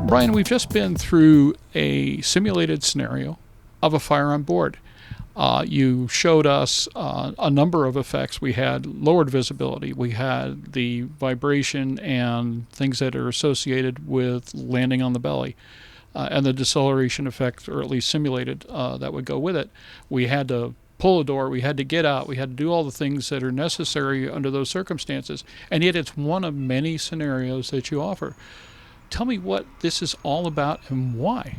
Brian, we've just been through a simulated scenario of a fire on board. You showed us a number of effects. We had lowered visibility. We had the vibration and things that are associated with landing on the belly, and the deceleration effect, or at least simulated, that would go with it. We had to pull a door. We had to get out. We had to do all the things that are necessary under those circumstances. And yet it's one of many scenarios that you offer. Tell me what this is all about and why.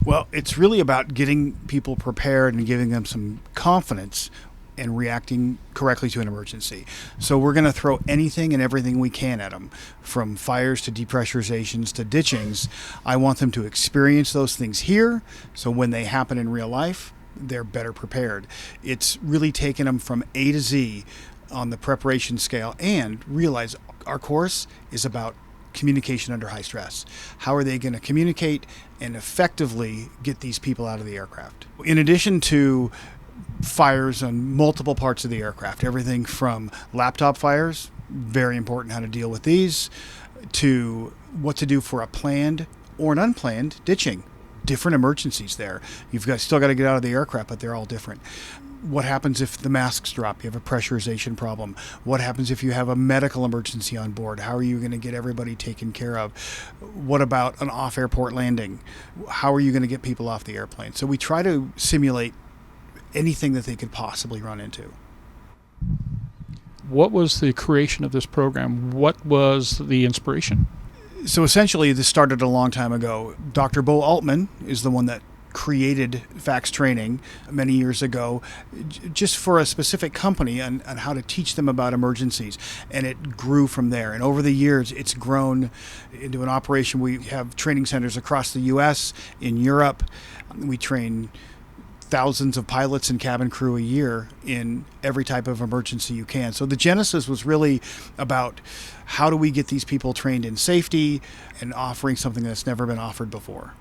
Well, it's really about getting people prepared and giving them some confidence and reacting correctly to an emergency. So we're going to throw anything and everything we can at them, from fires to depressurizations to ditchings. I want them to experience those things here, so when they happen in real life, they're better prepared. It's really taking them from A to Z on the preparation scale, and realize our course is about communication under high stress. How are they going to communicate and effectively get these people out of the aircraft? In addition to fires on multiple parts of the aircraft, everything from laptop fires, very important how to deal with these, to what to do for a planned or an unplanned ditching. Different emergencies there. Still got to get out of the aircraft, but they're all different. What happens if the masks drop? You have a pressurization problem. What happens if you have a medical emergency on board? How are you going to get everybody taken care of? What about an off-airport landing? How are you going to get people off the airplane? So we try to simulate anything that they could possibly run into. What was the creation of this program? What was the inspiration? So essentially, this started a long time ago. Dr. Bo Altman is the one that created FACTS Training many years ago, just for a specific company on how to teach them about emergencies. And it grew from there. And over the years, it's grown into an operation. We have training centers across the U.S., in Europe. We train thousands of pilots and cabin crew a year in every type of emergency you can. So the genesis was really about how do we get these people trained in safety and offering something that's never been offered before.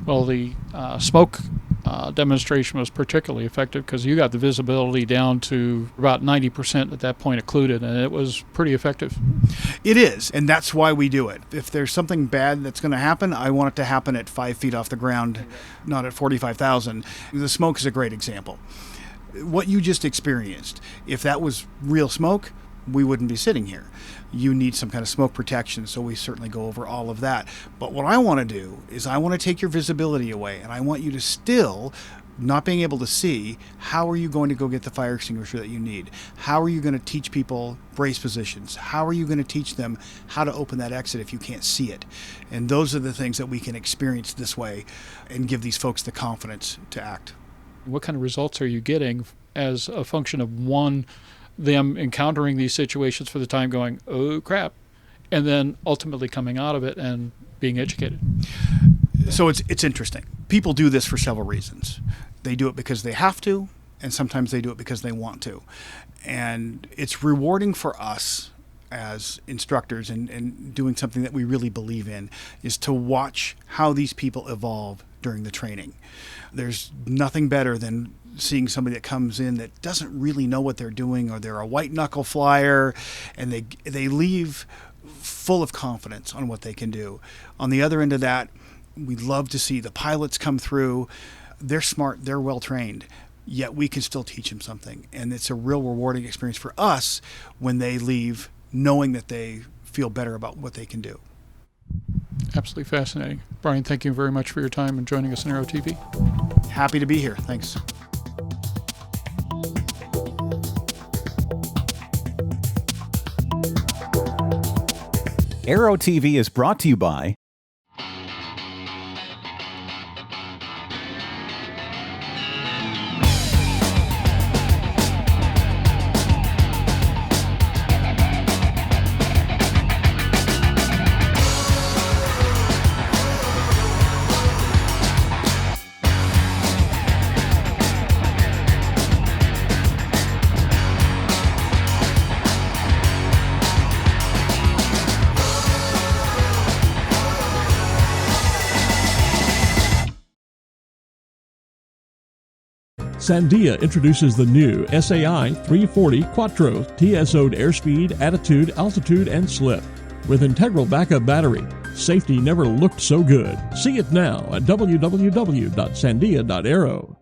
Well, the smoke demonstration was particularly effective because you got the visibility down to about 90% at that point occluded, and it was pretty effective. It is, and that's why we do it. If there's something bad that's going to happen, I want it to happen at 5 feet off the ground, not at 45,000. The smoke is a great example. What you just experienced, if that was real smoke, we wouldn't be sitting here. You need some kind of smoke protection, so we certainly go over all of that. But what I want to do is I want to take your visibility away, and I want you to still, not being able to see, how are you going to go get the fire extinguisher that you need? How are you going to teach people brace positions? How are you going to teach them how to open that exit if you can't see it? And those are the things that we can experience this way and give these folks the confidence to act. What kind of results are you getting as a function of them encountering these situations for the time going, oh crap, and then ultimately coming out of it and being educated? So it's interesting. People do this for several reasons. They do it because they have to, and sometimes they do it because they want to. And it's rewarding for us as instructors and doing something that we really believe in, is to watch how these people evolve during the training. There's nothing better than seeing somebody that comes in that doesn't really know what they're doing, or they're a white knuckle flyer, and they leave full of confidence on what they can do. On the other end of that, we love to see the pilots come through. They're smart, they're well trained, yet we can still teach them something. And it's a real rewarding experience for us when they leave knowing that they feel better about what they can do. Absolutely fascinating. Brian, thank you very much for your time and joining us on Aero-TV. Happy to be here. Thanks. Aero-TV is brought to you by Sandia introduces the new SAI 340 Quattro TSO'd airspeed, attitude, altitude, and slip. With integral backup battery, safety never looked so good. See it now at www.sandia.aero.